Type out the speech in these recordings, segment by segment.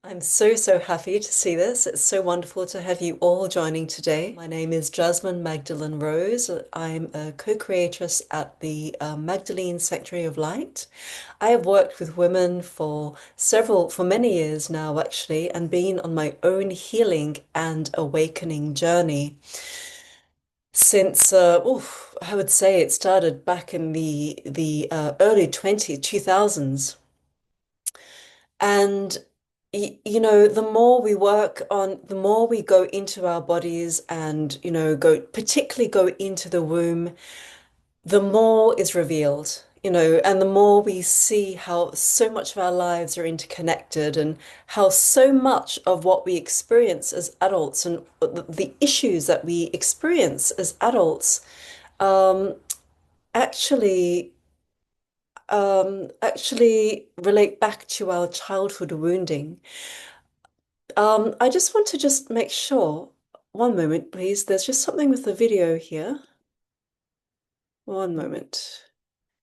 I'm so happy to see this. It's so wonderful to have you all joining today. My name is Jasmine Magdalene Rose. I'm a co-creatress at the Magdalene Sanctuary of Light. I have worked with women for many years now, actually, and been on my own healing and awakening journey since, I would say it started back in the early 2000s. And the more we work on, the more we go into our bodies and, particularly go into the womb, the more is revealed, and the more we see how so much of our lives are interconnected and how so much of what we experience as adults and the issues that we experience as adults um, actually actually relate back to our childhood wounding. I just want to just make sure. One moment, please. There's just something with the video here. One moment.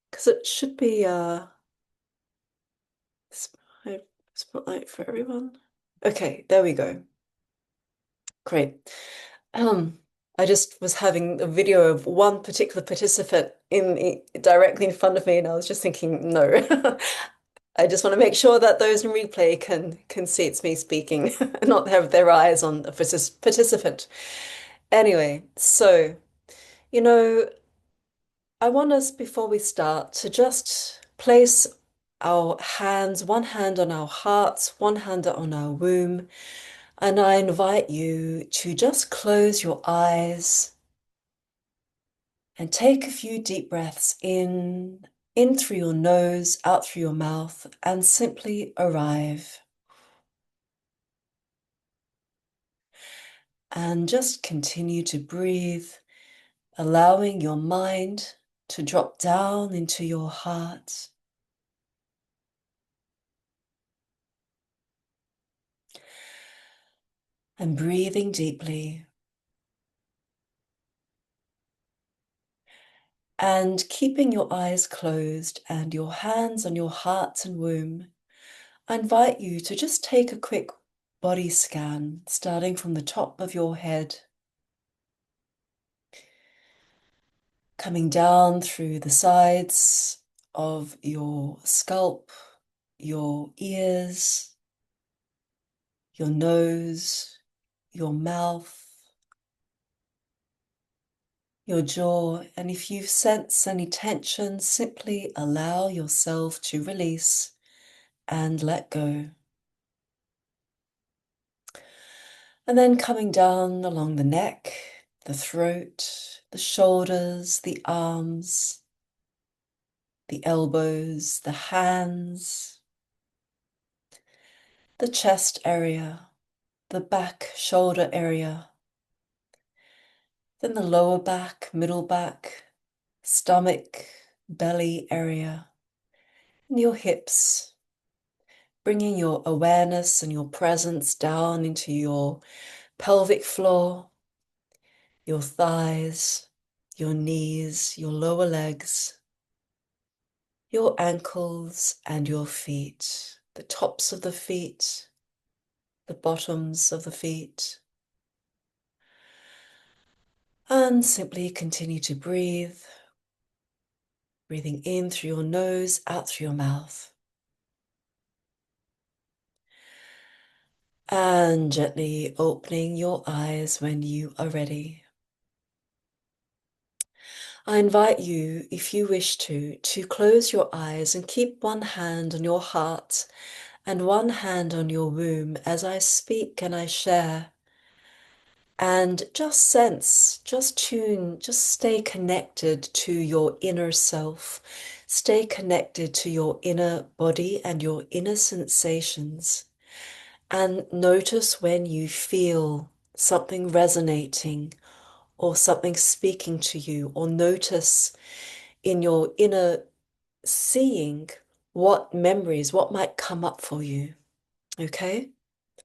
Because it should be spotlight for everyone. Okay, there we go. Great. Um, I just was having a video of one particular participant directly in front of me, and I was just thinking, no. I just want to make sure that those in replay can see it's me speaking, not have their eyes on the participant. Anyway, so, you know, I want us before we start to just place our hands, one hand on our hearts, one hand on our womb, and I invite you to just close your eyes and take a few deep breaths in through your nose, out through your mouth, and simply arrive. And just continue to breathe, allowing your mind to drop down into your heart. And breathing deeply. And keeping your eyes closed and your hands on your heart and womb, I invite you to just take a quick body scan, starting from the top of your head, coming down through the sides of your scalp, your ears, your nose, your mouth, your jaw, and if you sense any tension, simply allow yourself to release and let go. And then coming down along the neck, the throat, the shoulders, the arms, the elbows, the hands, the chest area, the back shoulder area, then the lower back, middle back, stomach, belly area, and your hips, bringing your awareness and your presence down into your pelvic floor, your thighs, your knees, your lower legs, your ankles and your feet, the tops of the feet, the bottoms of the feet. And simply continue to breathe, breathing in through your nose, out through your mouth. And gently opening your eyes when you are ready. I invite you, if you wish to close your eyes and keep one hand on your heart and one hand on your womb as I speak and I share. And just sense, just tune, just stay connected to your inner self. Stay connected to your inner body and your inner sensations. And notice when you feel something resonating or something speaking to you, or notice in your inner seeing what memories, what might come up for you. Okay?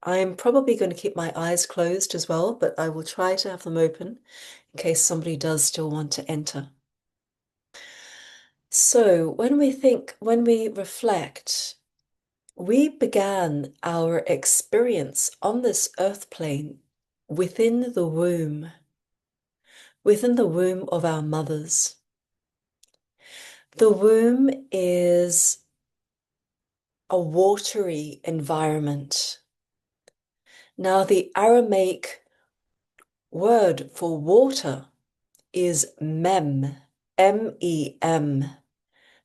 I'm probably going to keep my eyes closed as well, but I will try to have them open in case somebody does still want to enter. So when we reflect We began our experience on this earth plane within the womb of our mothers. The womb is a watery environment. Now, the Aramaic word for water is mem, M-E-M.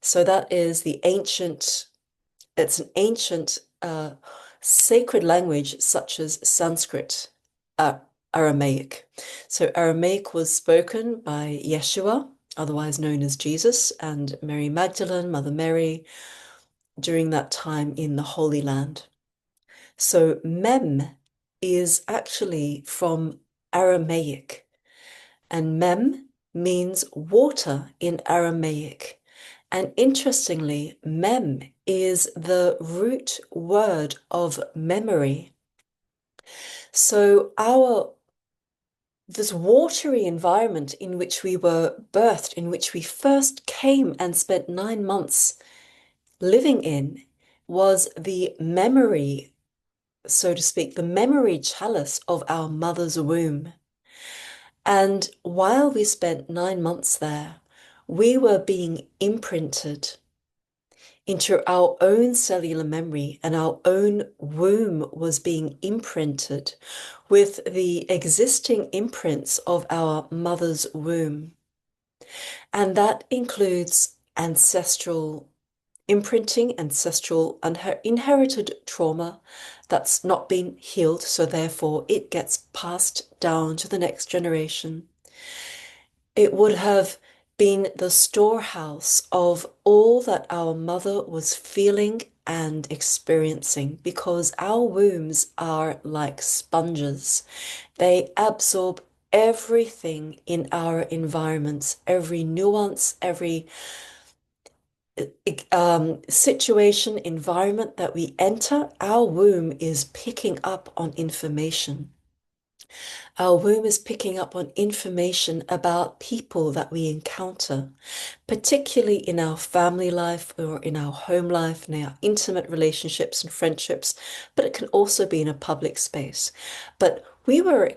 So that is it's an ancient sacred language such as Sanskrit, uh, Aramaic. So Aramaic was spoken by Yeshua, otherwise known as Jesus, and Mary Magdalene, Mother Mary, during that time in the Holy Land. So Mem is actually from Aramaic, and Mem means water in Aramaic. And interestingly, Mem is the root word of memory. So this watery environment in which we were birthed, in which we first came and spent 9 months living in, was the memory, so to speak, the memory chalice of our mother's womb. And while we spent 9 months there, we were being imprinted into our own cellular memory, and our own womb was being imprinted with the existing imprints of our mother's womb. And that includes ancestral imprinting, ancestral inherited trauma that's not been healed, so therefore it gets passed down to the next generation. It would have been the storehouse of all that our mother was feeling and experiencing, because our wombs are like sponges. They absorb everything in our environments, every nuance, every situation, environment that we enter. Our womb is picking up on information. Our womb is picking up on information about people that we encounter, particularly in our family life or in our home life, in our intimate relationships and friendships, but it can also be in a public space. But we were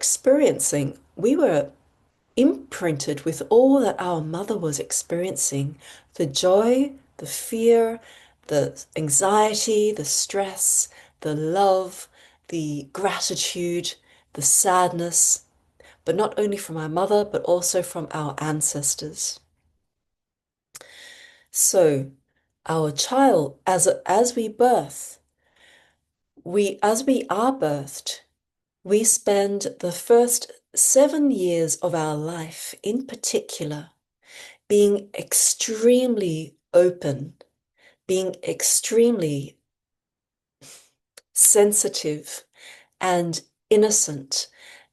imprinted with all that our mother was experiencing, the joy, the fear, the anxiety, the stress, the love, the gratitude, the sadness, but not only from our mother, but also from our ancestors. So, our child, as we birth, as we are birthed, we spend the first 7 years of our life, in particular, being extremely open, being extremely sensitive and innocent,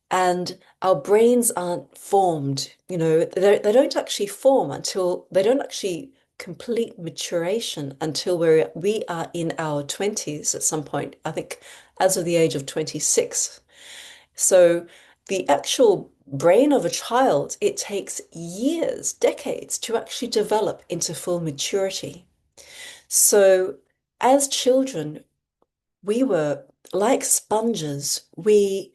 and our brains aren't formed, they don't actually form until they don't actually complete maturation until we are in our 20s at some point, I think as of the age of 26. So the actual brain of a child, it takes years, decades to actually develop into full maturity. So as children, we were like sponges. We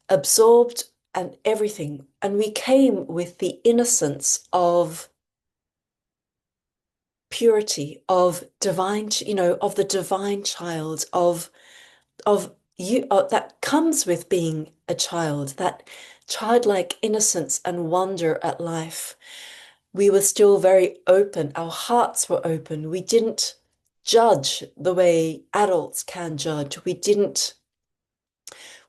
absorbed and everything, and we came with the innocence of purity, of divine, of the divine child, of you that comes with being a child, that childlike innocence and wonder at life. We were still very open. Our hearts were open. We didn't judge the way adults can judge.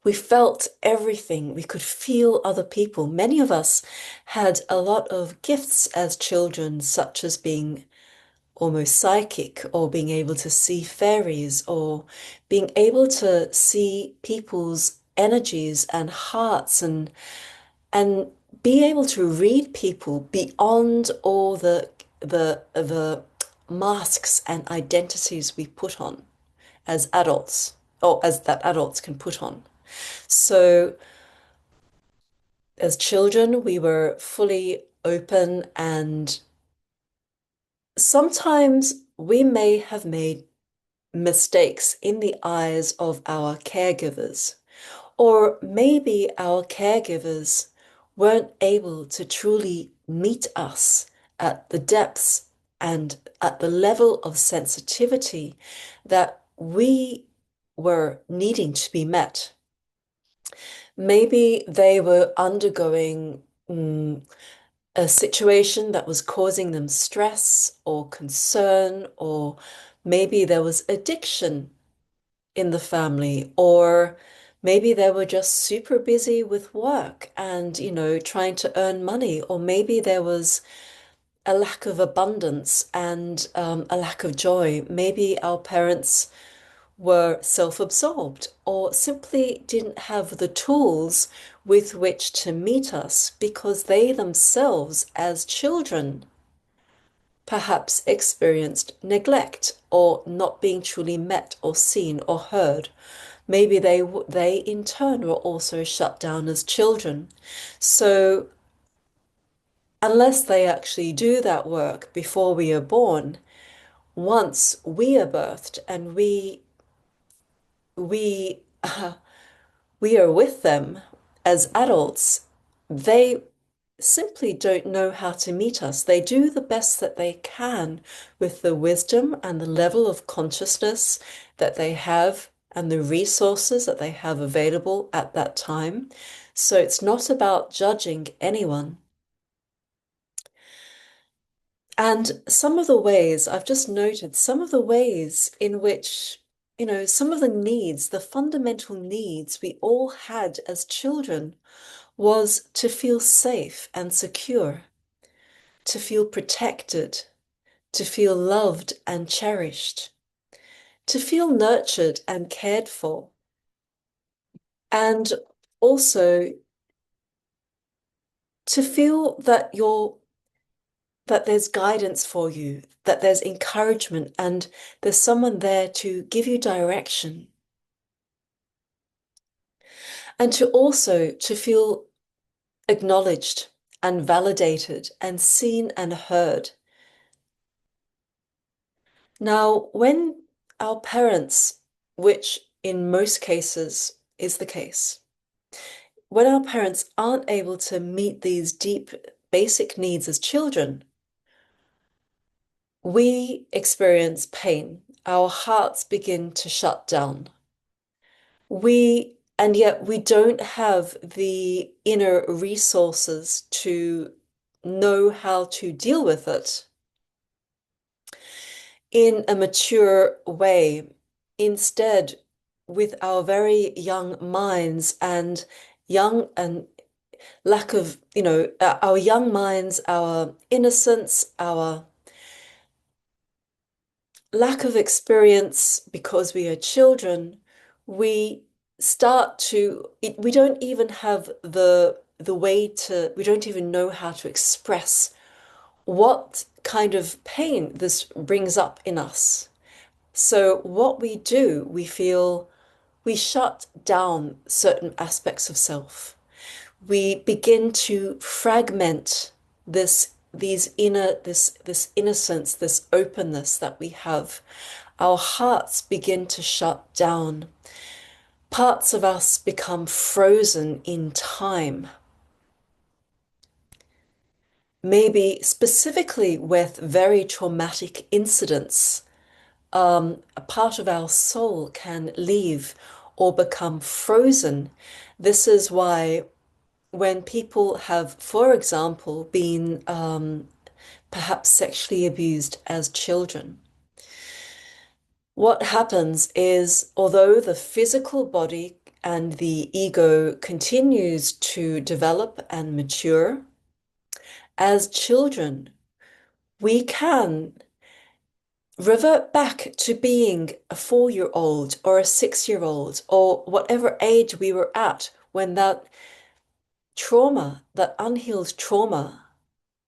We felt everything. We could feel other people. Many of us had a lot of gifts as children, such as being almost psychic, or being able to see fairies, or being able to see people's energies and hearts, and be able to read people beyond all the masks and identities we put on as adults, or as that adults can put on. So as children, we were fully open, and sometimes we may have made mistakes in the eyes of our caregivers. Or maybe our caregivers weren't able to truly meet us at the depths and at the level of sensitivity that we were needing to be met. Maybe they were undergoing a situation that was causing them stress or concern, or maybe there was addiction in the family, or maybe they were just super busy with work and, trying to earn money, or maybe there was a lack of abundance and a lack of joy. Maybe our parents were self-absorbed or simply didn't have the tools with which to meet us because they themselves, as children, perhaps experienced neglect or not being truly met or seen or heard. Maybe they in turn were also shut down as children. So unless they actually do that work before we are born, once we are birthed and we we are with them as adults, they simply don't know how to meet us. They do the best that they can with the wisdom and the level of consciousness that they have and the resources that they have available at that time. So it's not about judging anyone. And some of the ways I've just noted, some of the ways in which, some of the needs, the fundamental needs we all had as children was to feel safe and secure, to feel protected, to feel loved and cherished, to feel nurtured and cared for, and also to feel that there's guidance for you, that there's encouragement, and there's someone there to give you direction. And to also to feel acknowledged and validated and seen and heard. Now, when our parents, which in most cases is the case, when our parents aren't able to meet these deep basic needs as children, we experience pain. Our hearts begin to shut down. And yet we don't have the inner resources to know how to deal with it in a mature way. Instead, with our very young minds and young and lack of, our young minds, our innocence, our lack of experience because we are children, we we don't even have the way to, we don't even know how to express what kind of pain this brings up in us. So what we do, we shut down certain aspects of self. We begin to fragment this innocence, this openness that we have. Our hearts begin to shut down. Parts of us become frozen in time. Maybe specifically with very traumatic incidents, a part of our soul can leave or become frozen. This is why when people have, for example, been perhaps sexually abused as children, what happens is, although the physical body and the ego continues to develop and mature, as children, we can revert back to being a 4-year-old or a 6-year-old or whatever age we were at when that trauma, that unhealed trauma,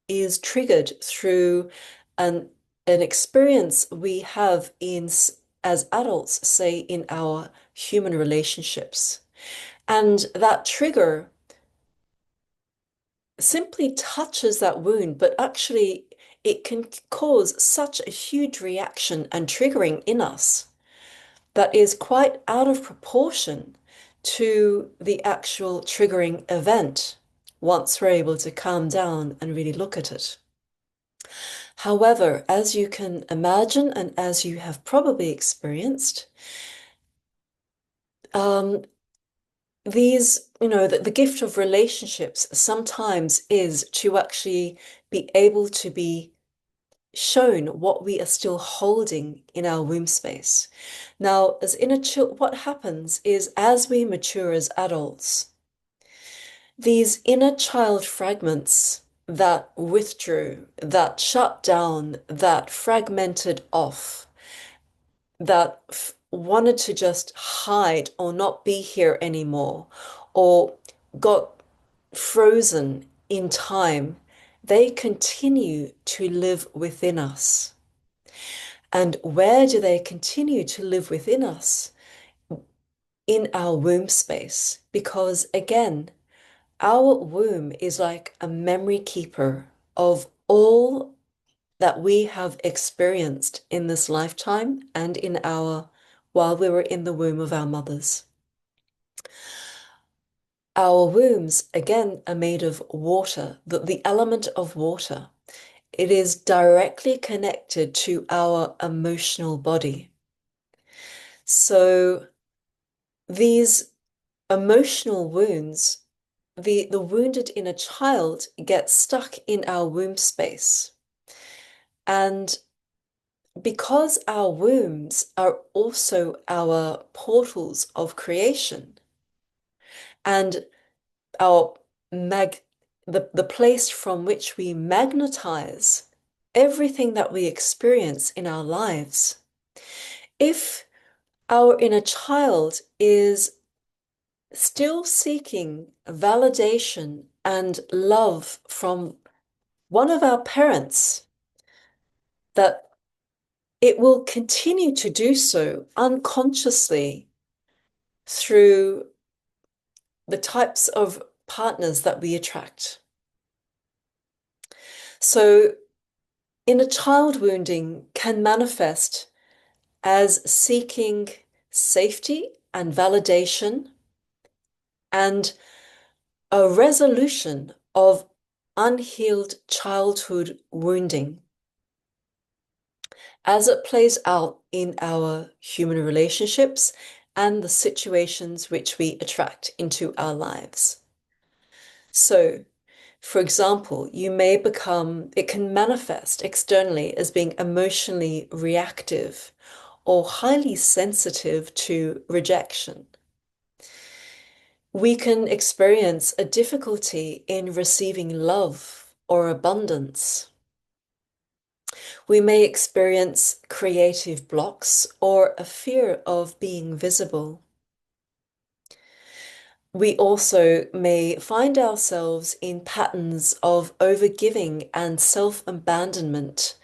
is triggered through an experience we have as adults, say in our human relationships. And that trigger simply touches that wound, but actually it can cause such a huge reaction and triggering in us. that is quite out of proportion to the actual triggering event once we're able to calm down and really look at it. However, as you can imagine, and as you have probably experienced, um, the gift of relationships sometimes is to actually be able to be shown what we are still holding in our womb space. Now, as inner child, what happens is as we mature as adults, these inner child fragments that withdrew, that shut down, that fragmented off, that wanted to just hide or not be here anymore, or got frozen in time, they continue to live within us. And where do they continue to live within us? In our womb space. Because again, our womb is like a memory keeper of all that we have experienced in this lifetime and in our while we were in the womb of our mothers. Our wombs, again, are made of water, the element of water. It is directly connected to our emotional body. So these emotional wounds, the wounded inner child gets stuck in our womb space. And because our wombs are also our portals of creation and our the place from which we magnetize everything that we experience in our lives, if our inner child is still seeking validation and love from one of our parents, that it will continue to do so unconsciously through the types of partners that we attract. So, inner child wounding can manifest as seeking safety and validation and a resolution of unhealed childhood wounding as it plays out in our human relationships and the situations which we attract into our lives. So, for example, it can manifest externally as being emotionally reactive or highly sensitive to rejection. We can experience a difficulty in receiving love or abundance. We may experience creative blocks or a fear of being visible. We also may find ourselves in patterns of overgiving and self-abandonment,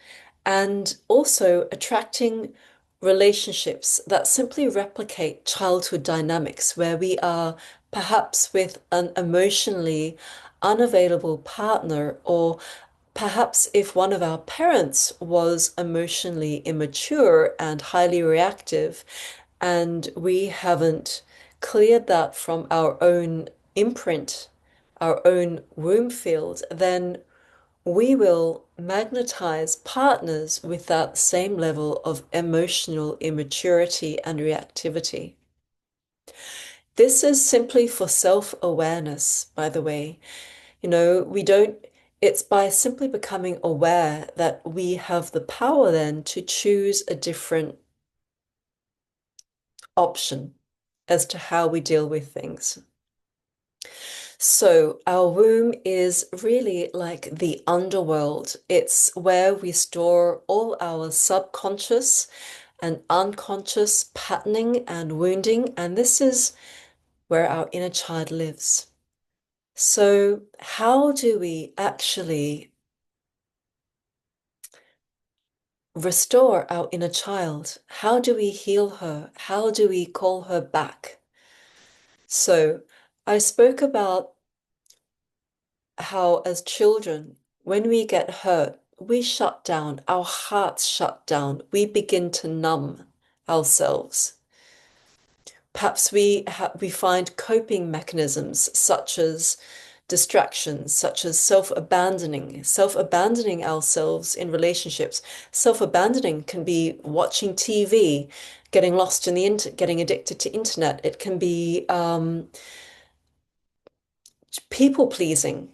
and also attracting relationships that simply replicate childhood dynamics, where we are perhaps with an emotionally unavailable partner, or perhaps if one of our parents was emotionally immature and highly reactive, and we haven't cleared that from our own imprint, our own womb field, then we will magnetize partners with that same level of emotional immaturity and reactivity. This is simply for self-awareness, by the way. It's by simply becoming aware that we have the power then to choose a different option as to how we deal with things. So our womb is really like the underworld. It's where we store all our subconscious and unconscious patterning and wounding, and this is where our inner child lives. So how do we actually restore our inner child? How do we heal her? How do we call her back? So I spoke about how as children, when we get hurt, we shut down, our hearts shut down, we begin to numb ourselves. Perhaps we find coping mechanisms such as distractions, such as self-abandoning ourselves in relationships. Self-abandoning can be watching TV, getting lost in the internet, getting addicted to internet. It can be people pleasing.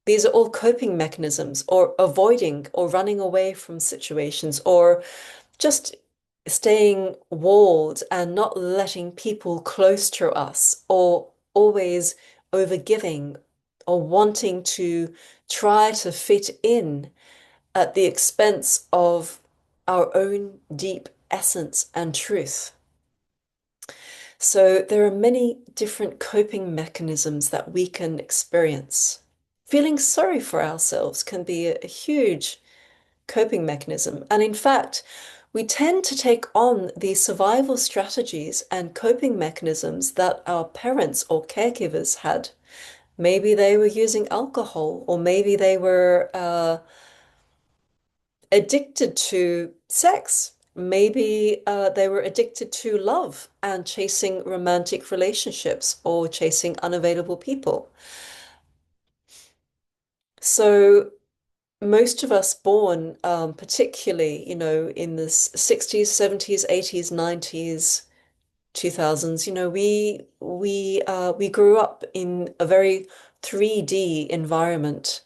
These are all coping mechanisms, or avoiding or running away from situations, or just staying walled and not letting people close to us, or always overgiving, or wanting to try to fit in at the expense of our own deep essence and truth. So there are many different coping mechanisms that we can experience. Feeling sorry for ourselves can be a huge coping mechanism. And in fact, we tend to take on these survival strategies and coping mechanisms that our parents or caregivers had. Maybe they were using alcohol, or maybe they were addicted to sex. Maybe they were addicted to love and chasing romantic relationships or chasing unavailable people. So most of us born, particularly, in the 60s, 70s, 80s, 90s, 2000s, we grew up in a very 3D environment.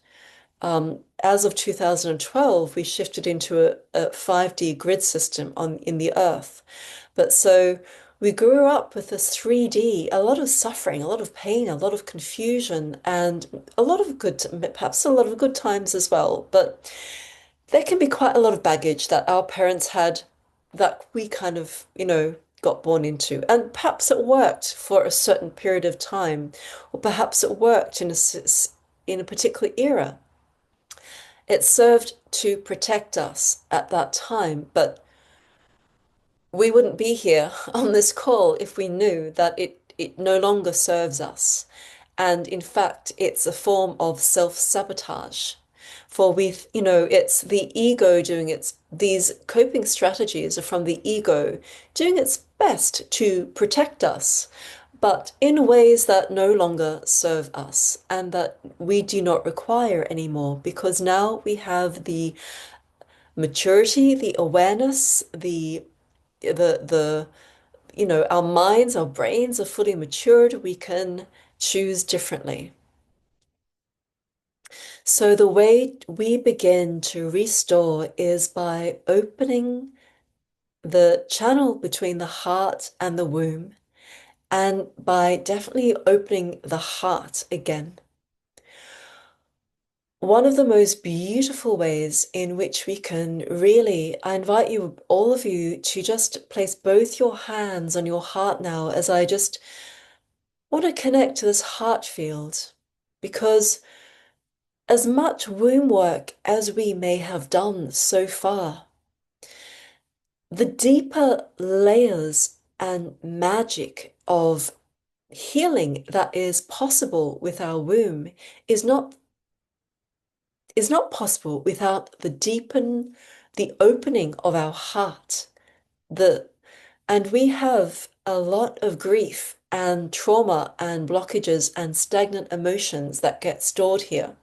As of 2012, we shifted into a 5D grid system in the Earth. But so we grew up with this 3D, a lot of suffering, a lot of pain, a lot of confusion, and a lot of good, perhaps a lot of good times as well. But there can be quite a lot of baggage that our parents had that we kind of, got born into. And perhaps it worked for a certain period of time, or perhaps it worked in a particular era. It served to protect us at that time, but we wouldn't be here on this call if we knew that it no longer serves us. And in fact, it's a form of self-sabotage. For it's the ego doing these coping strategies are from the ego doing its best to protect us, but in ways that no longer serve us and that we do not require anymore, because now we have the maturity, the awareness, the our minds, our brains are fully matured. We can choose differently. So the way we begin to restore is by opening the channel between the heart and the womb, and by definitely opening the heart again. One of the most beautiful ways in which we can really, I invite you, all of you, to just place both your hands on your heart now, as I just want to connect to this heart field, because as much womb work as we may have done so far, the deeper layers and magic of healing that is possible with our womb is not possible without the opening of our heart. And we have a lot of grief and trauma and blockages and stagnant emotions that get stored here.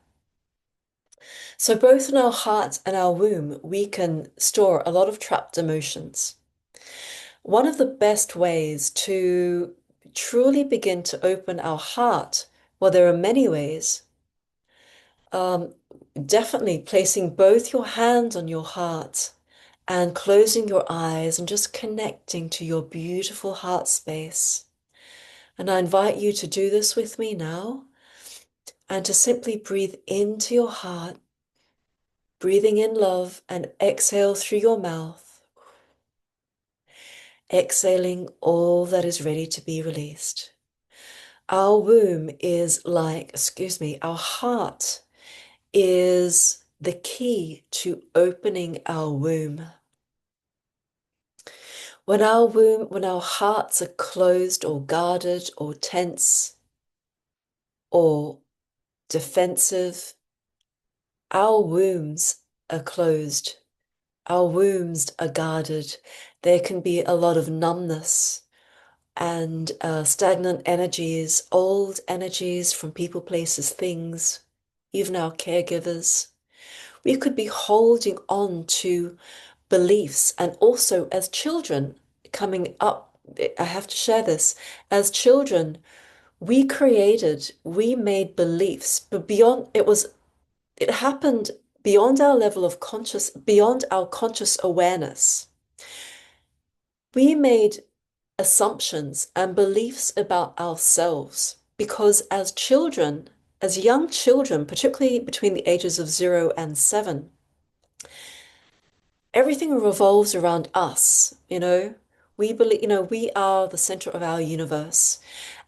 So both in our heart and our womb, we can store a lot of trapped emotions. One of the best ways to truly begin to open our heart, well, there are many ways. Um, Definitely placing both your hands on your heart and closing your eyes and just connecting to your beautiful heart space. And I invite you to do this with me now, and to simply breathe into your heart, breathing in love, and exhale through your mouth, exhaling all that is ready to be released. Our womb is our heart is the key to opening our womb. When our hearts are closed or guarded or tense or defensive, our wombs are closed. Our wombs are guarded. There can be a lot of numbness and stagnant energies, old energies from people, places, things, even our caregivers. We could be holding on to beliefs, and also as children coming up, I have to share this, as children, we made beliefs, but it happened beyond our level of conscious, beyond our conscious awareness. We made assumptions and beliefs about ourselves because as children, as young children, particularly between the ages of 0 and 7, everything revolves around us, you know. We believe, we are the center of our universe.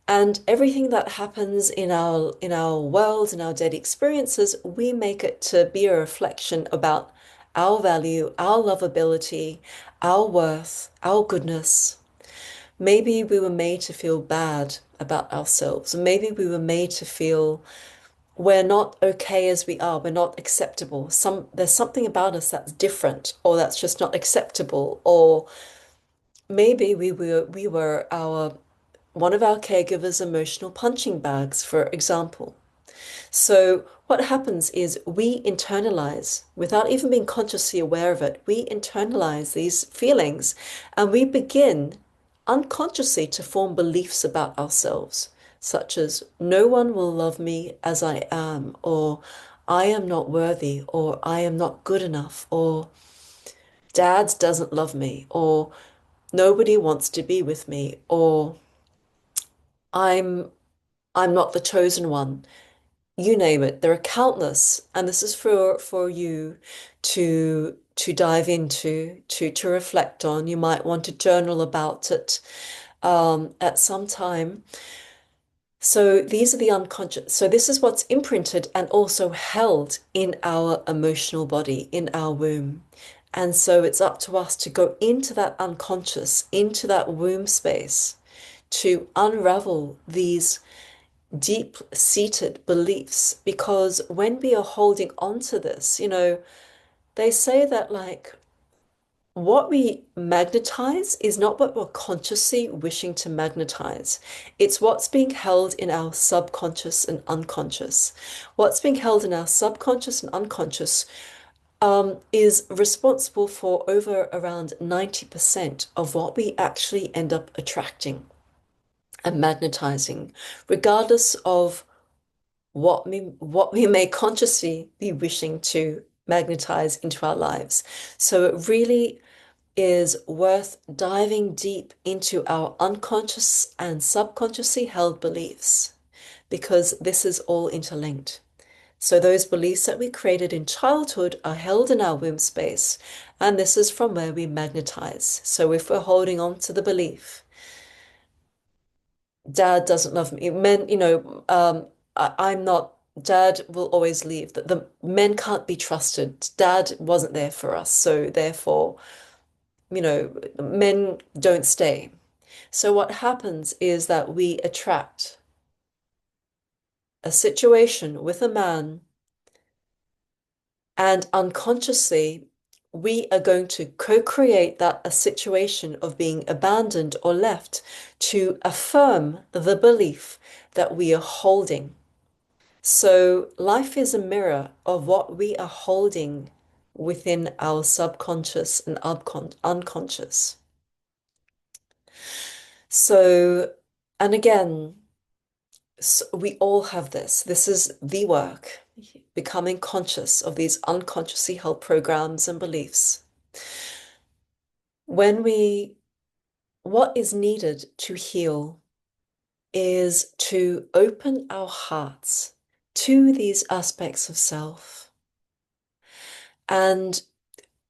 And everything that happens in our world, in our daily experiences, we make it to be a reflection about our value, our lovability, our worth, our goodness. Maybe we were made to feel bad about ourselves. Maybe we were made to feel we're not okay as we are, we're not acceptable. There's something about us that's different, or that's just not acceptable, or maybe we were our one of our caregivers' emotional punching bags, for example. So what happens is we internalize, without even being consciously aware of it, we internalize these feelings and we begin unconsciously to form beliefs about ourselves, such as no one will love me as I am, or I am not worthy, or I am not good enough, or dad doesn't love me, or nobody wants to be with me, or I'm I'm not the chosen one. You name it. There are countless, and this is for you to dive into, to reflect on. You might want to journal about it at some time. So these are the unconscious. So this is what's imprinted and also held in our emotional body, in our womb. And so it's up to us to go into that unconscious, into that womb space, to unravel these deep-seated beliefs. Because when we are holding on to this, they say that like what we magnetize is not what we're consciously wishing to magnetize. It's what's being held in our subconscious and unconscious. What's being held in our subconscious and unconscious is responsible for over around 90% of what we actually end up attracting and magnetizing, regardless of what we may consciously be wishing to magnetize into our lives. So it really is worth diving deep into our unconscious and subconsciously held beliefs because this is all interlinked. So those beliefs that we created in childhood are held in our womb space, and this is from where we magnetize. So if we're holding on to the belief, dad doesn't love me, men, I'm not, dad will always leave, that the men can't be trusted, dad wasn't there for us, so therefore, men don't stay. So what happens is that we attract a situation with a man, and unconsciously we are going to co-create that a situation of being abandoned or left to affirm the belief that we are holding. So life is a mirror of what we are holding within our subconscious and unconscious. So, and again, so we all have this. This is the work, becoming conscious of these unconsciously held programs and beliefs. What is needed to heal is to open our hearts to these aspects of self. And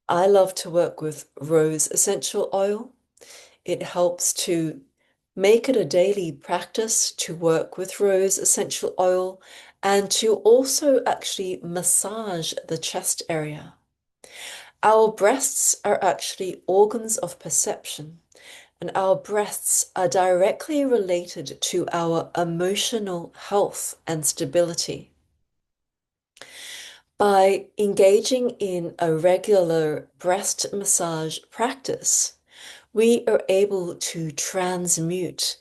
I love to work with rose essential oil. It helps to make it a daily practice to work with rose essential oil and to also actually massage the chest area. Our breasts are actually organs of perception, and our breasts are directly related to our emotional health and stability. By engaging in a regular breast massage practice, We are able to transmute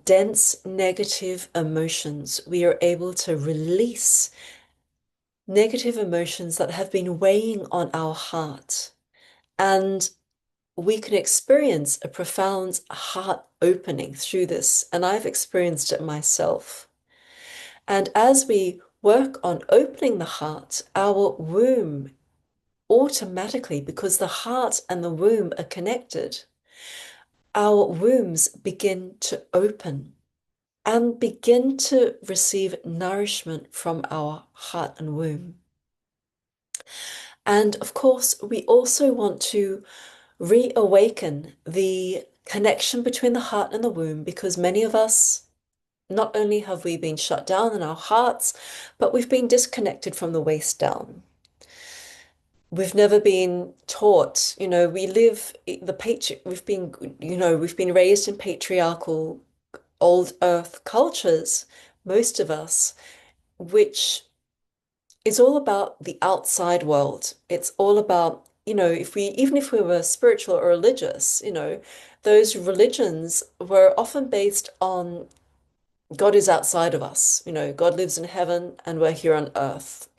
dense negative emotions. We are able to release negative emotions that have been weighing on our heart. And we can experience a profound heart opening through this. And I've experienced it myself. And as we work on opening the heart, our womb automatically, because the heart and the womb are connected, our wombs begin to open and begin to receive nourishment from our heart and womb. And of course, we also want to reawaken the connection between the heart and the womb, because many of us, not only have we been shut down in our hearts, but we've been disconnected from the waist down. We've never been taught, we live we've been raised in patriarchal old earth cultures, most of us, which is all about the outside world. It's all about, even if we were spiritual or religious, those religions were often based on God is outside of us, God lives in heaven and we're here on earth,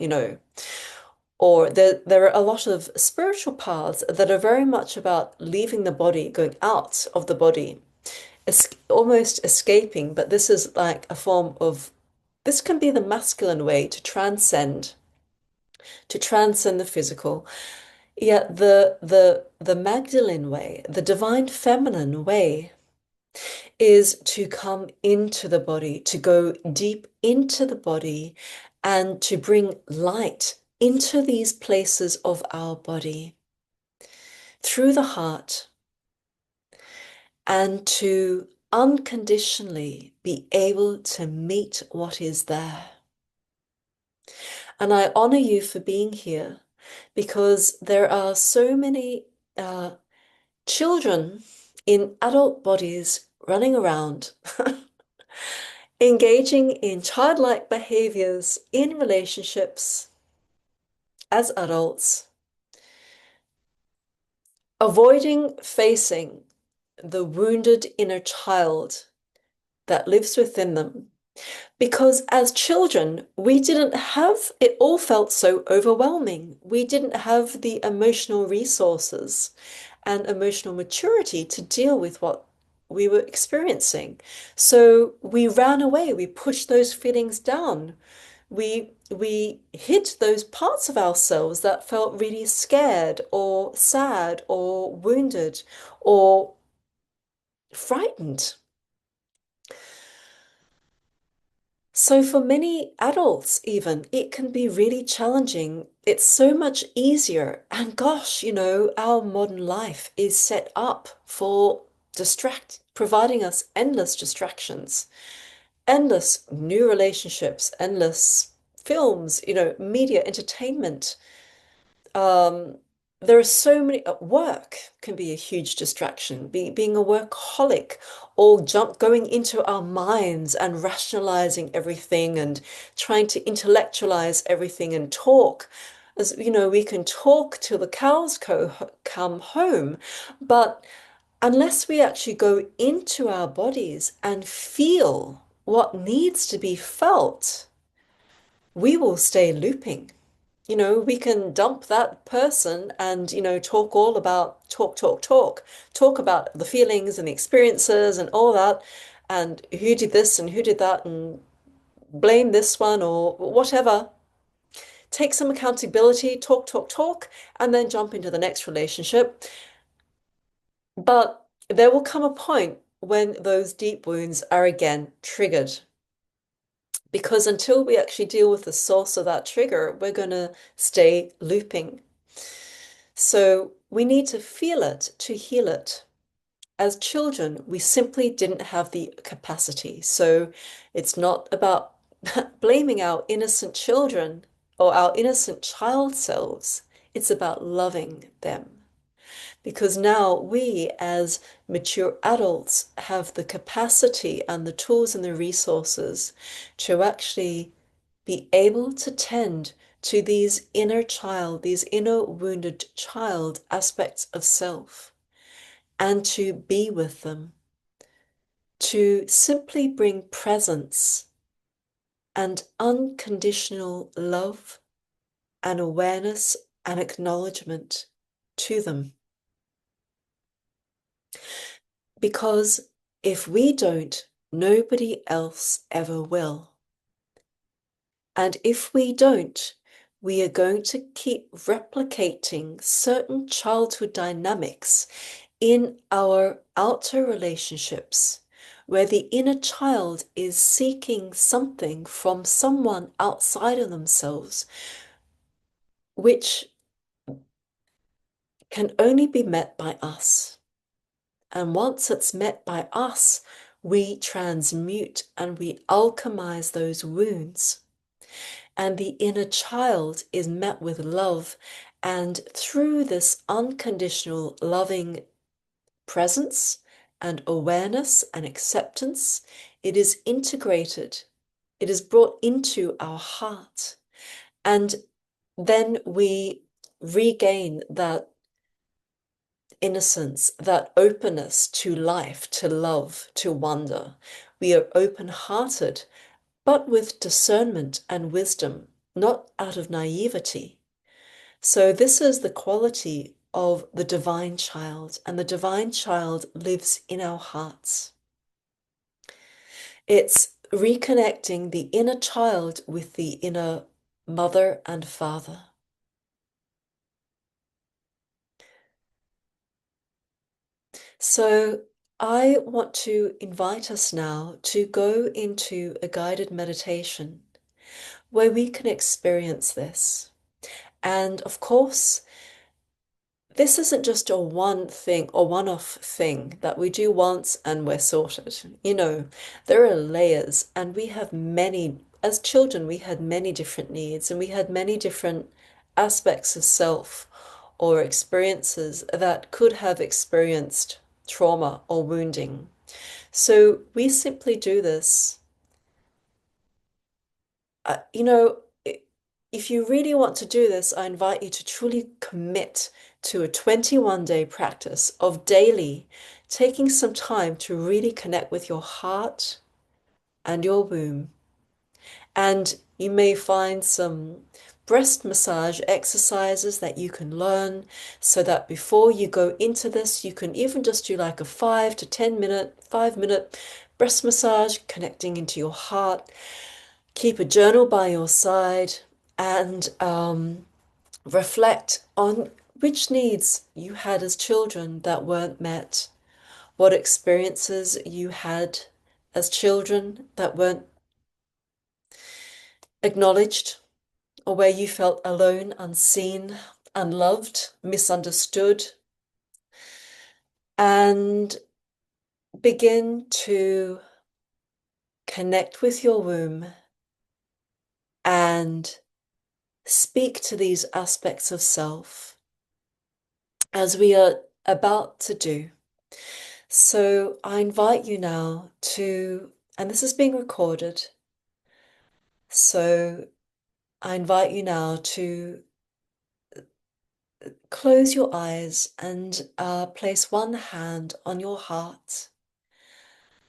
Or there are a lot of spiritual paths that are very much about leaving the body, going out of the body, almost escaping. But this is like a form of, this can be the masculine way to transcend the physical. Yet the Magdalene way, the divine feminine way, is to come into the body, to go deep into the body, and to bring light into these places of our body through the heart, and to unconditionally be able to meet what is there. And I honor you for being here, because there are so many children in adult bodies running around, engaging in childlike behaviors in relationships as adults, avoiding facing the wounded inner child that lives within them. Because as children, we didn't have, it all felt so overwhelming. We didn't have the emotional resources and emotional maturity to deal with what we were experiencing. So we ran away, we pushed those feelings down. We hid those parts of ourselves that felt really scared or sad or wounded or frightened. So for many adults even, it can be really challenging. It's so much easier. And gosh, our modern life is set up for providing us endless distractions, endless new relationships, endless films, media, entertainment. There are so many, work can be a huge distraction. Being a workaholic, all going into our minds and rationalizing everything and trying to intellectualize everything and talk. As we can talk till the cows come home, but unless we actually go into our bodies and feel what needs to be felt, we will stay looping. We can dump that person and, talk all about talk about the feelings and the experiences and all that, and who did this and who did that, and blame this one or whatever. Take some accountability, talk, and then jump into the next relationship. But there will come a point when those deep wounds are again triggered. Because until we actually deal with the source of that trigger, we're going to stay looping. So we need to feel it to heal it. As children, we simply didn't have the capacity. So it's not about blaming our innocent children or our innocent child selves. It's about loving them. Because now we, as mature adults, have the capacity and the tools and the resources to actually be able to tend to these inner wounded child aspects of self. and to be with them, to simply bring presence and unconditional love and awareness and acknowledgement to them. Because if we don't, nobody else ever will. And if we don't, we are going to keep replicating certain childhood dynamics in our outer relationships, where the inner child is seeking something from someone outside of themselves, which can only be met by us. And once it's met by us, we transmute and we alchemize those wounds. And the inner child is met with love. And through this unconditional loving presence and awareness and acceptance, it is integrated, it is brought into our heart. And then we regain that innocence, that openness to life, to love, to wonder. We are open-hearted, but with discernment and wisdom, not out of naivety. So this is the quality of the divine child, and the divine child lives in our hearts. It's reconnecting the inner child with the inner mother and father. So I want to invite us now to go into a guided meditation where we can experience this. And of course, this isn't just a one thing or one-off thing that we do once and we're sorted. You know, there are layers, and we have many, as children, we had many different needs and we had many different aspects of self or experiences that could have experienced trauma or wounding. So we simply do this. You know, if you really want to do this, I invite you to truly commit to a 21-day practice of daily taking some time to really connect with your heart and your womb. And you may find some breast massage exercises that you can learn so that before you go into this, you can even just do like a 5 minute breast massage, connecting into your heart. Keep a journal by your side and reflect on which needs you had as children that weren't met, what experiences you had as children that weren't acknowledged, or where you felt alone, unseen, unloved, misunderstood, and begin to connect with your womb and speak to these aspects of self as we are about to do. So I invite you now to, and this is being recorded, so I invite you now to close your eyes and place one hand on your heart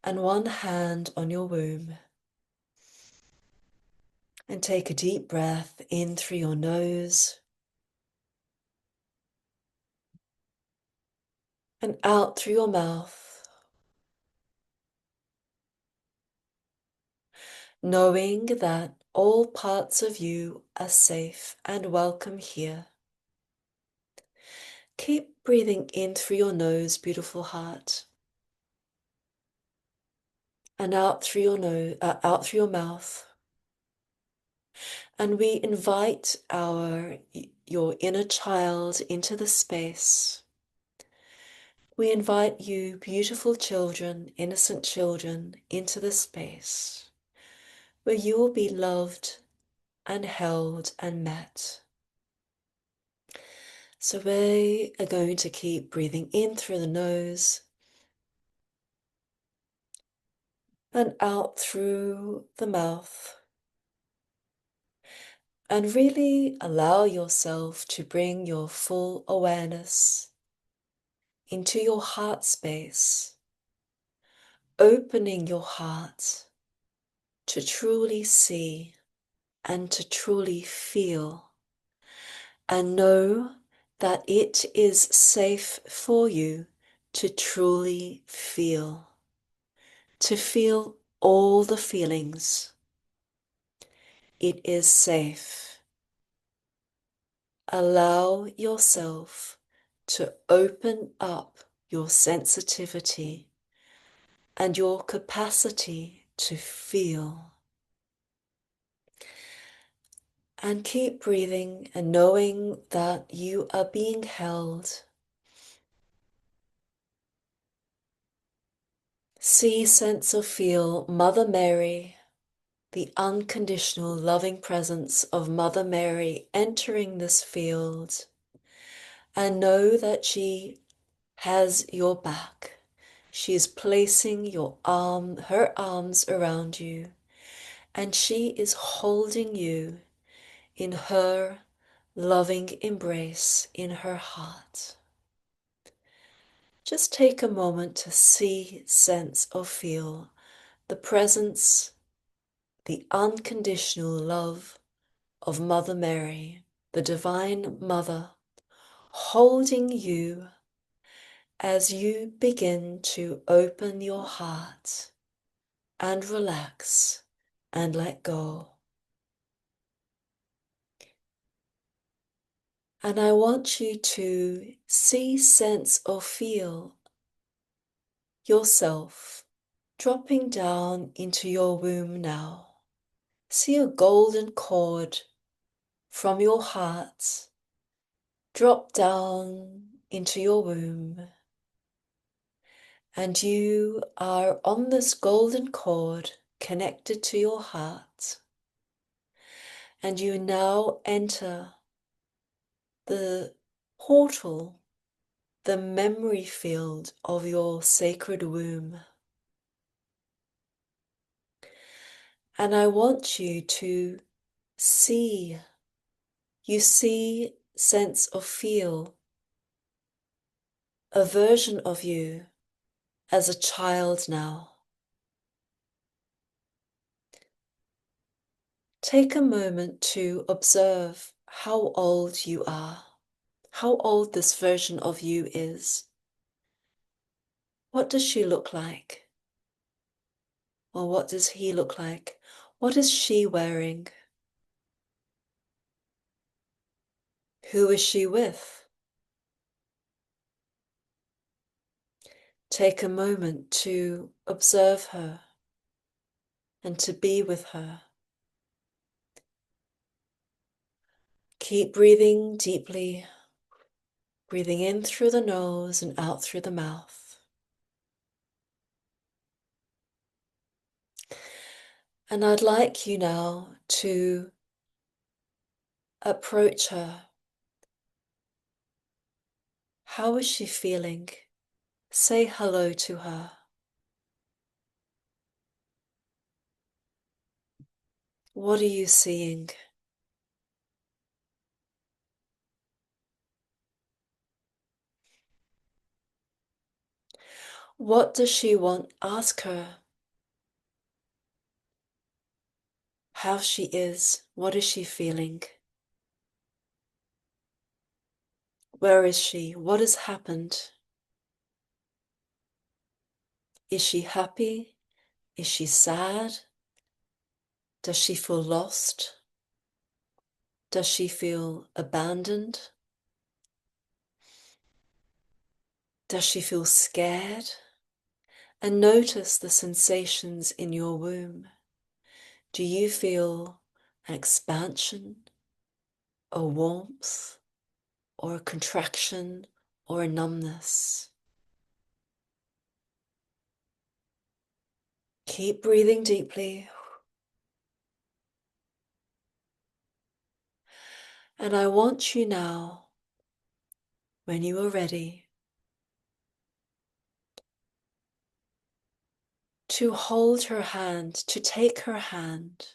and one hand on your womb. And take a deep breath in through your nose and out through your mouth, knowing that all parts of you are safe and welcome here. Keep breathing in through your nose, beautiful heart, and out through your nose, out through your mouth. And we invite your inner child into the space. We invite you, beautiful children, innocent children, into the space where you will be loved and held and met. So we are going to keep breathing in through the nose and out through the mouth. And really allow yourself to bring your full awareness into your heart space, opening your heart to truly see and to truly feel, and know that it is safe for you to truly feel, to feel all the feelings. It is safe. Allow yourself to open up your sensitivity and your capacity to feel. And keep breathing and knowing that you are being held. See, sense, or feel Mother Mary, the unconditional loving presence of Mother Mary entering this field, and know that she has your back. She is placing her arms around you, and she is holding you in her loving embrace in her heart. Just take a moment to see, sense, or feel the presence, the unconditional love of Mother Mary, the Divine Mother, holding you as you begin to open your heart and relax and let go. And I want you to see, sense, or feel yourself dropping down into your womb now. See a golden cord from your heart drop down into your womb. And you are on this golden cord connected to your heart. And you now enter the portal, the memory field of your sacred womb. And I want you to see, sense, or feel a version of you as a child now. Take a moment to observe how old you are, how old this version of you is. What does she look like? Or what does he look like? What is she wearing? Who is she with? Take a moment to observe her and to be with her. Keep breathing deeply, breathing in through the nose and out through the mouth. And I'd like you now to approach her. How is she feeling? Say hello to her. What are you seeing? What does she want? Ask her how she is. What is she feeling? Where is she? What has happened? Is she happy? Is she sad? Does she feel lost? Does she feel abandoned? Does she feel scared? And notice the sensations in your womb. Do you feel an expansion, a warmth, or a contraction, or a numbness? Keep breathing deeply. And I want you now, when you are ready, to hold her hand, to take her hand,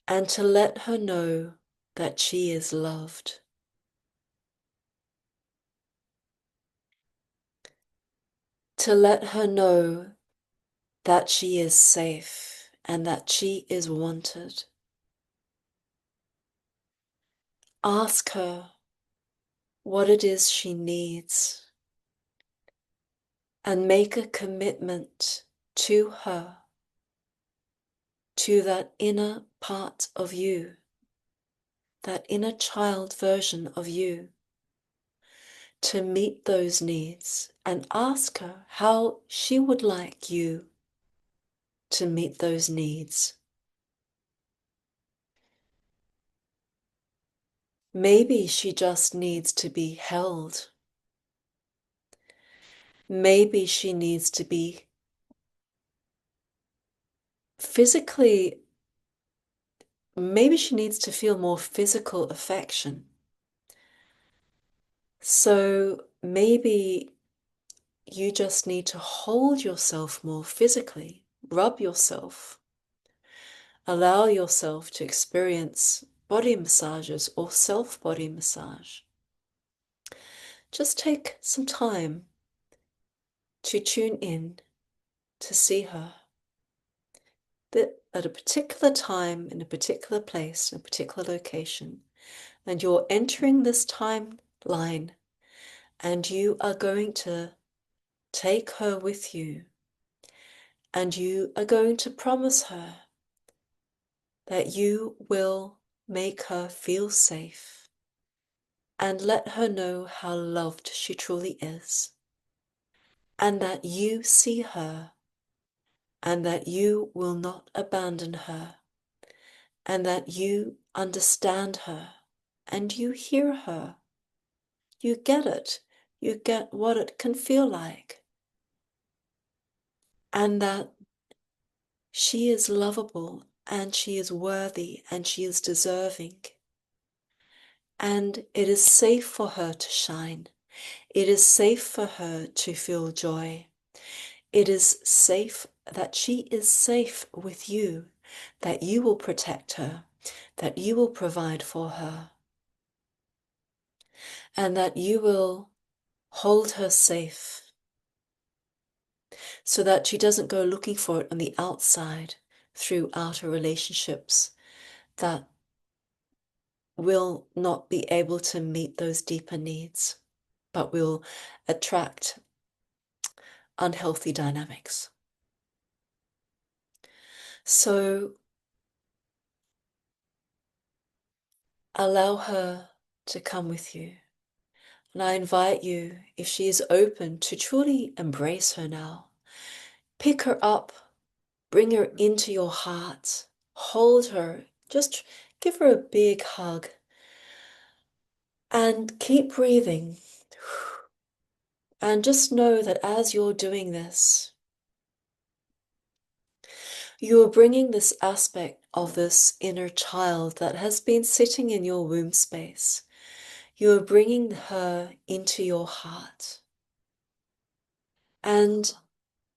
and to let her know that she is loved. to let her know that she is safe and that she is wanted. Ask her what it is she needs and make a commitment to her, to that inner part of you, that inner child version of you, to meet those needs, and ask her how she would like you to meet those needs. Maybe she just needs to be held. Maybe she needs to be physically, maybe she needs to feel more physical affection. So maybe you just need to hold yourself more physically, rub yourself, allow yourself to experience body massages or self-body massage. Just take some time to tune in to see her. That at a particular time, in a particular place, in a particular location, and you're entering this timeline, and you are going to take her with you, and you are going to promise her that you will make her feel safe and let her know how loved she truly is, and that you see her and that you will not abandon her, and that you understand her and you hear her. You get it. You get what it can feel like. And that she is lovable and she is worthy and she is deserving. And it is safe for her to shine. It is safe for her to feel joy. It is safe that she is safe with you, that you will protect her, that you will provide for her, and that you will hold her safe so that she doesn't go looking for it on the outside through outer relationships that will not be able to meet those deeper needs, but will attract unhealthy dynamics. So allow her to come with you. And I invite you, if she is open, to truly embrace her now. Pick her up, bring her into your heart, hold her, just give her a big hug, and keep breathing. And just know that as you're doing this, you are bringing this aspect of this inner child that has been sitting in your womb space. You are bringing her into your heart. And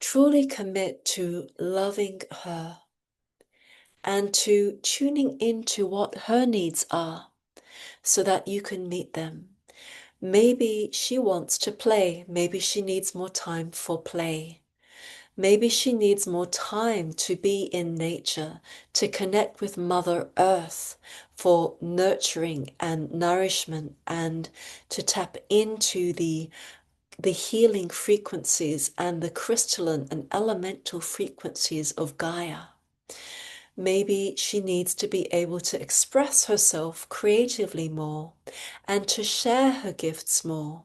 truly commit to loving her and to tuning into what her needs are so that you can meet them. Maybe she wants to play. Maybe she needs more time for play. Maybe she needs more time to be in nature, to connect with Mother Earth for nurturing and nourishment, and to tap into the healing frequencies and the crystalline and elemental frequencies of Gaia. Maybe she needs to be able to express herself creatively more and to share her gifts more,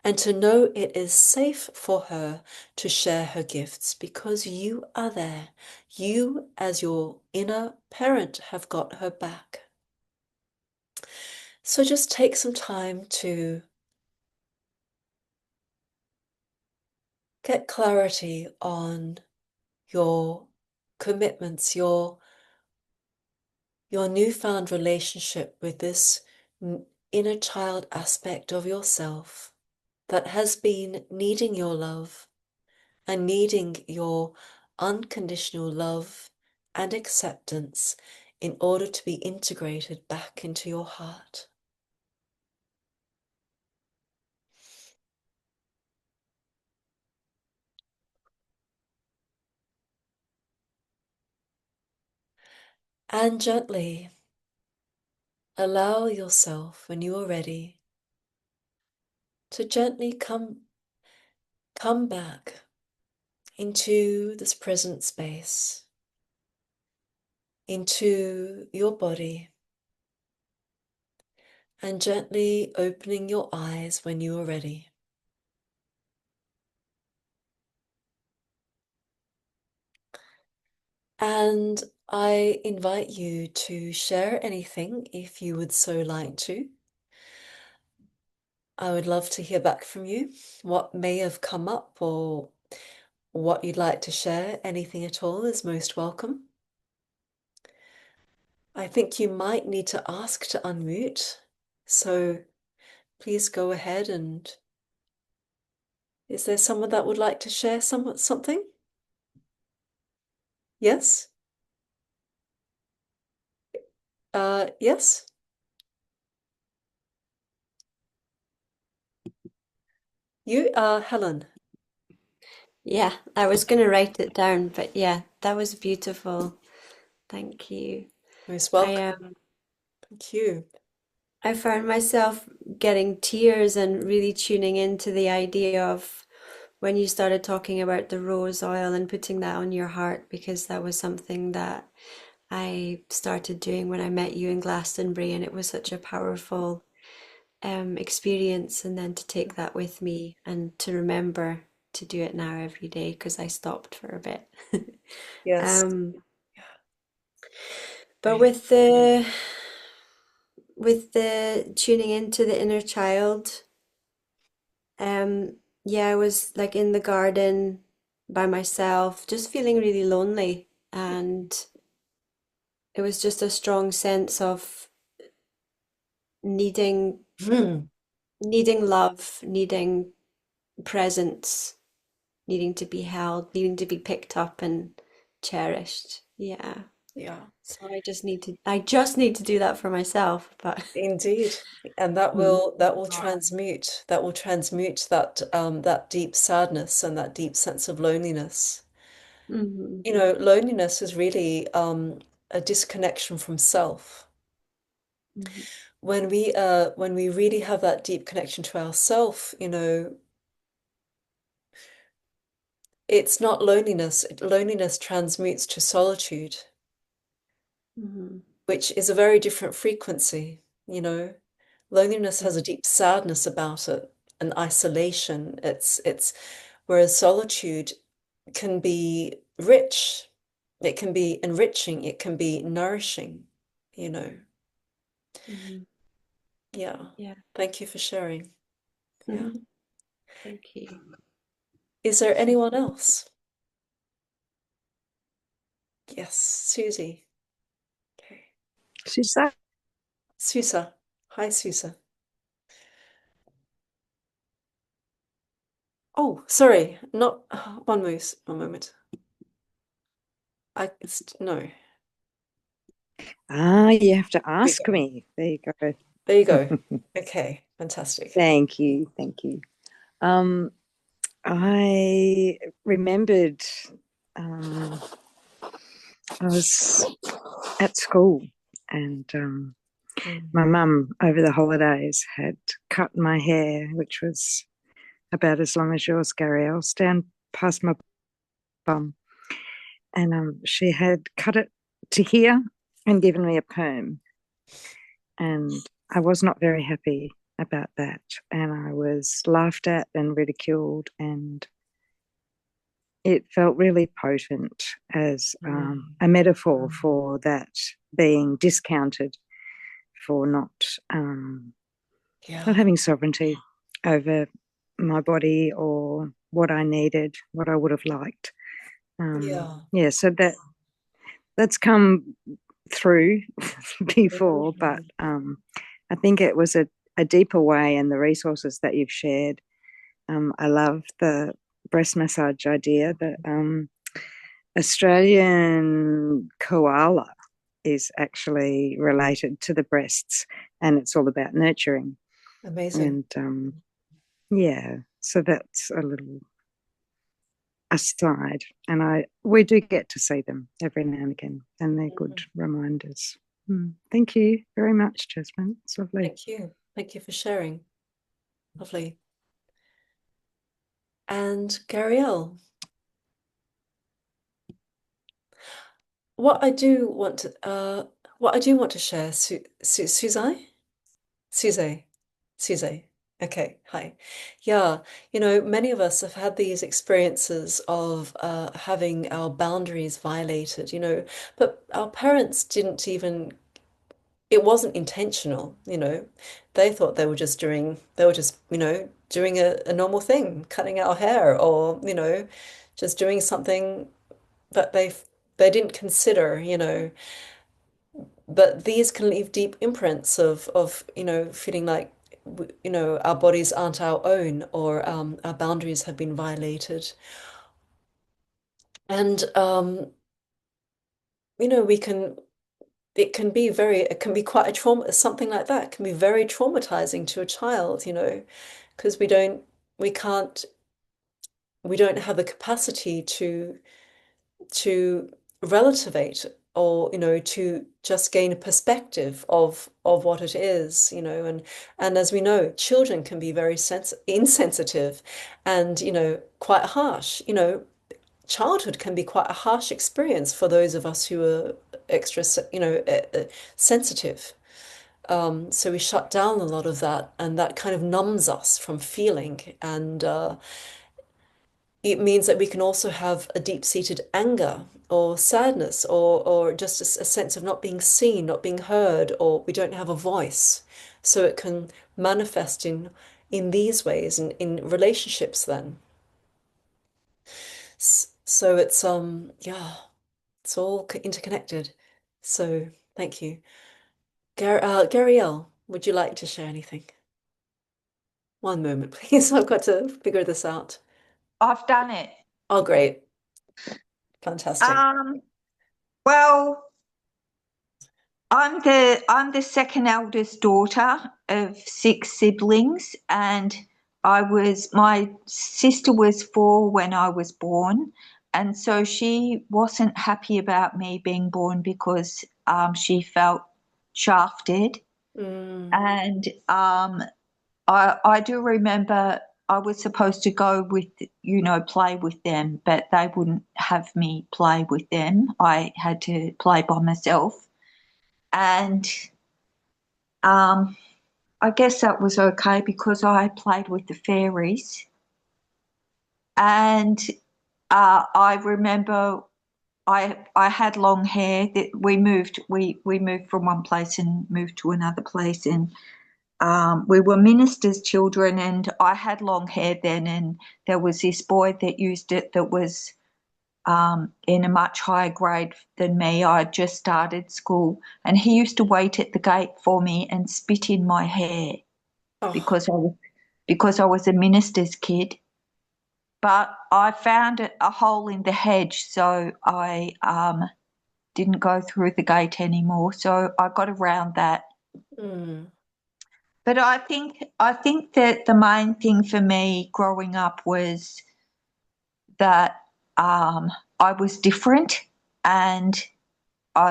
and to know it is safe for her to share her gifts because you are there. You, as your inner parent, have got her back. So just take some time to get clarity on your commitments, your newfound relationship with this inner child aspect of yourself that has been needing your love and needing your unconditional love and acceptance in order to be integrated back into your heart. And gently allow yourself, when you are ready, to gently come back into this present space, into your body, and gently opening your eyes when you are ready. And I invite you to share anything if you would so like to. I would love to hear back from you, what may have come up or what you'd like to share. Anything at all is most welcome. I think you might need to ask to unmute, so please go ahead. And is there someone that would like to share something? Yes? Yes? You, Helen. Yeah, I was going to write it down, but yeah, that was beautiful. Thank you. Most I welcome. Thank you. I found myself getting tears and really tuning into the idea of when you started talking about the rose oil and putting that on your heart, because that was something that I started doing when I met you in Glastonbury, and it was such a powerful experience. And then to take that with me and to remember to do it now every day because I stopped for a bit. Yes. Um, Yeah, but great. with the tuning into the inner child, yeah, I was like in the garden by myself, just feeling really lonely, and it was just a strong sense of needing Hmm. needing love, needing presence, needing to be held, needing to be picked up and cherished. Yeah. Yeah, So I just need to do that for myself, but indeed. And Mm. that will transmute that deep sadness and that deep sense of loneliness. Mhm. You know, loneliness is really a disconnection from self. Mhm. When we really have that deep connection to ourself, it's not loneliness. Loneliness transmutes to solitude, Mhm. which is a very different frequency, you know. Loneliness Yeah. has a deep sadness about it, an isolation. It's whereas solitude can be rich, it can be enriching, it can be nourishing, you know. Mhm. Yeah. Yeah. Thank you for sharing. Yeah. Mhm. Thank you. Is there anyone else? Yes, Susie. Okay. Susa. Susa. Hi, Susa. Oh, sorry. Not one moment. No. You have to We ask go. me. There you go. There you go. Okay, fantastic. Thank you. Thank you. Um, I remembered um, I was at school and Mm. my mum over the holidays had cut my hair, which was about as long as yours, Gary. I was down past my bum. And she had cut it to here and given me a perm. And I was not very happy about that. And I was laughed at and ridiculed. And it felt really potent as Mm. a metaphor for that being discounted for not Yeah. having sovereignty over my body or what I needed, what I would have liked. Yeah. Yeah, so that's come through before, but Mhm. I think it was a deeper way, and the resources that you've shared. I love the breast massage idea. The Australian koala is actually related to the breasts, and it's all about nurturing. Amazing. And yeah, so that's a little aside. And we do get to see them every now and again, and they're good Mhm. reminders. Thank you very much, Jasmine. It's lovely. Thank you. Thank you for sharing. Lovely. And Garielle, what I do want to share, Suze? Suze. Suze. Okay, hi. Yeah, many of us have had these experiences of having our boundaries violated, but our parents didn't even, it wasn't intentional. They thought they were just, doing a normal thing, cutting our hair or, just doing something that they didn't consider. But these can leave deep imprints of feeling like our bodies aren't our own, or our boundaries have been violated. And we can it can be quite a trauma, something like that can be very traumatizing to a child, because we can't we don't have the capacity to relativate, or to just gain a perspective of what it is, and as we know, children can be very insensitive, and quite harsh. Childhood can be quite a harsh experience for those of us who are extra sensitive. So we shut down a lot of that, and that kind of numbs us from feeling, and it means that we can also have a deep-seated anger or sadness, or just a sense of not being seen, not being heard, or we don't have a voice. So it can manifest in these ways, in relationships then. So it's yeah, it's all interconnected. So thank you. Garielle, would you like to share anything? One moment, please. I've got to figure this out. I've done it. Oh, great. Fantastic. Um, well, I'm the second eldest daughter of six siblings, and my sister was 4 when I was born, and so she wasn't happy about me being born because she felt shafted. Mm, And I do remember I was supposed to go play with them, but they wouldn't have me play with them. I had to play by myself. And um, I guess that was okay because I played with the fairies. And I remember I had long hair. That we moved from one place and moved to another place, and we were ministers' children, and I had long hair then, and there was this boy that used it that was in a much higher grade than me. I had just started school, and he used to wait at the gate for me and spit in my hair oh, because I was a minister's kid. But I found a hole in the hedge, so I didn't go through the gate anymore. So I got around that. mm, But I think that the main thing for me growing up was that I was different, and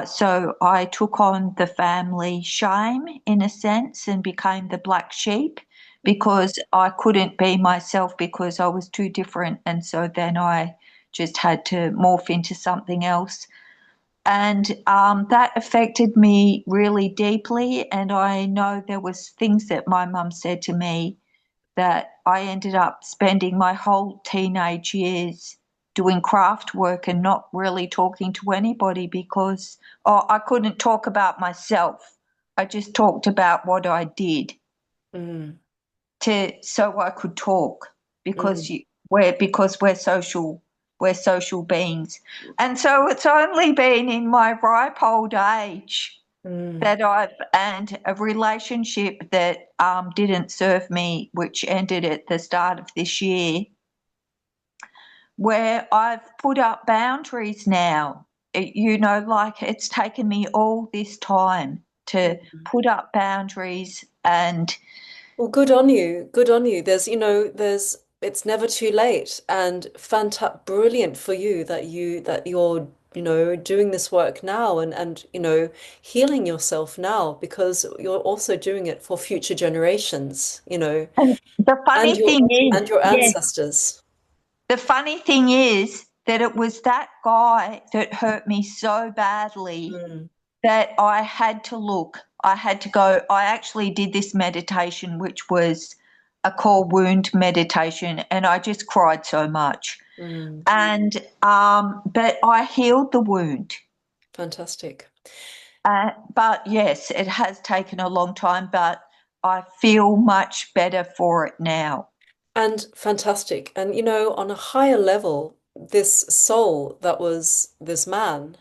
so I took on the family shame in a sense and became the black sheep mm, because I couldn't be myself because I was too different, and so then I just had to morph into something else. And that affected me really deeply. And I know there was things that my mum said to me that I ended up spending my whole teenage years doing craft work and not really talking to anybody because I couldn't talk about myself. I just talked about what I did mm, so I could talk mm, because we're social beings. And so it's only been in my ripe old age mm. that and a relationship that didn't serve me, which ended at the start of this year, where I've put up boundaries now. Like it's taken me all this time to Mm. put up boundaries and Well, good on you. Good on you. There's it's never too late, and fanta brilliant for you that you're, doing this work now, and healing yourself now, because you're also doing it for future generations, And the and funny your thing is, and your yes, ancestors. the funny thing is that it was that guy that hurt me so badly Mm, that I had to look. I had to go. I actually did this meditation, which was a core wound meditation, and I just cried so much. mm, And but I healed the wound. fantastic. But yes, it has taken a long time, but I feel much better for it now. And fantastic. And on a higher level, this soul that was this man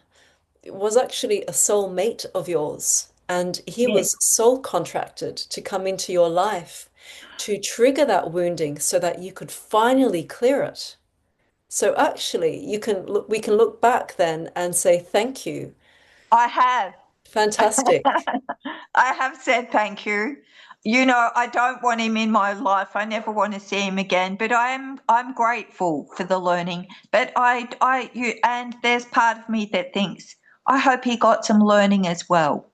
was actually a soul mate of yours. And he Yes, was soul contracted to come into your life to trigger that wounding so that you could finally clear it. So actually, we can look back then and say thank you. I have. Fantastic. I have said thank you. I don't want him in my life. I never want to see him again, but I'm grateful for the learning. But and there's part of me that thinks I hope he got some learning as well.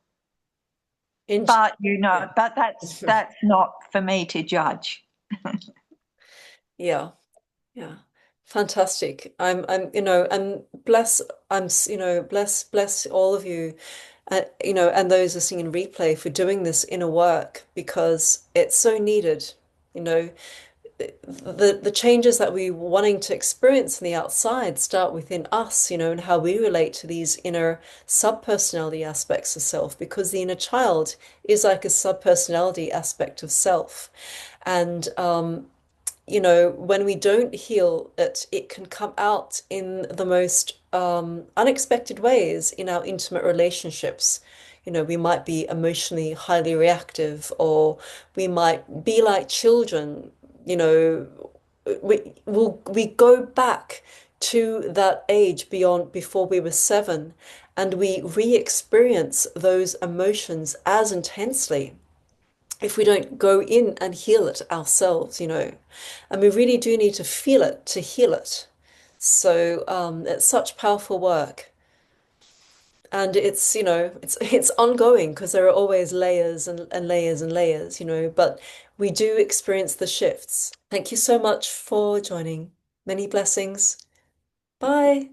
In, But yeah. that's not for me to judge. Yeah. Yeah. Fantastic. And bless all of you, and those listening in replay for doing this inner work, because it's so needed. You know, the changes that we wanting to experience in the outside start within us, and how we relate to these inner subpersonality aspects of self, because the inner child is like a subpersonality aspect of self. And when we don't heal it, it can come out in the most unexpected ways in our intimate relationships. We might be emotionally highly reactive, or we might be like children. You know, we go back to that age beyond before we were 7, and we re-experience those emotions as intensely if we don't go in and heal it ourselves. And we really do need to feel it to heal it. So it's such powerful work. And it's ongoing, because there are always layers and layers and layers, but we do experience the shifts. Thank you so much for joining. Many blessings. Bye.